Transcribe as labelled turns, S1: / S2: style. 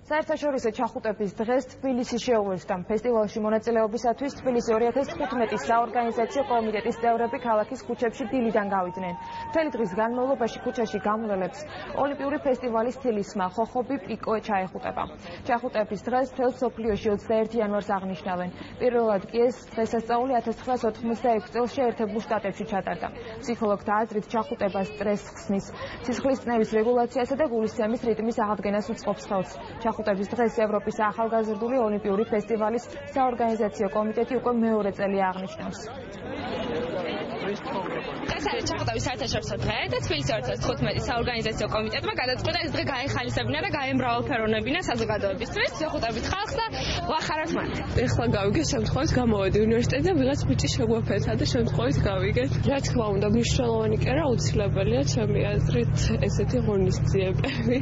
S1: საერთაშორისო ჩახუტების დღეს თბილისი შეუერთდა. ფესტივალში მონაწილეობისათვის თბილისი 2015 საორგანიზაციო კომიტეტის წევრები ქალაქის ქუჩებში დილიდან გავიდნენ. მთელი დღის განმავლობაში ქუჩაში გამლელებს ოლიმპიური ფესტივალის თილისმა ხოხობი პიკო ჩაეხუტება. ჩახუტების დღეს მთელ მსოფლიოში 21 იანვარს აღნიშნავენ. პირველად კი ეს დღესასწაული 1986 წელს შეერთებულ შტატებში ჩატარდა. ფსიქოლოგთა აზრით ჩახუტება სტრესს ხსნის, სისხლისწნევის რეგულაციასა და გულისცემის რიტმის აღდგენას უწყობს ხელს. ჩახუტების დღეს ევროპის ახალგაზრდული ოლიმპიური ფესტივალის საორგანიზაციო კომიტეტი უკვე მეორე წელია აღნიშნავს.
S2: ეს არის ჩახუტების საერთაშორისო დღე და თბილისის 2015 საორგანიზაციო კომიტეტმა გადაწყვიტა ეს დღე გაეხალისებინა და გაემრავალფეროვნებინა საზოგადოებისთვის. ვეხუტებით ხალხს და ვახარებთ მათ.
S3: ეხლა გავიგეთ შემთხვევით გამოვედი უნივერსიტეტზე და ვიღაც ბიჭი შეგვაფეთა და შემთხვევით გავიგეთ. რა თქმა უნდა მნიშვნელოვანი კი არა, აუცილებელია ჩემი აზრით ესეთი ღონისძიებები.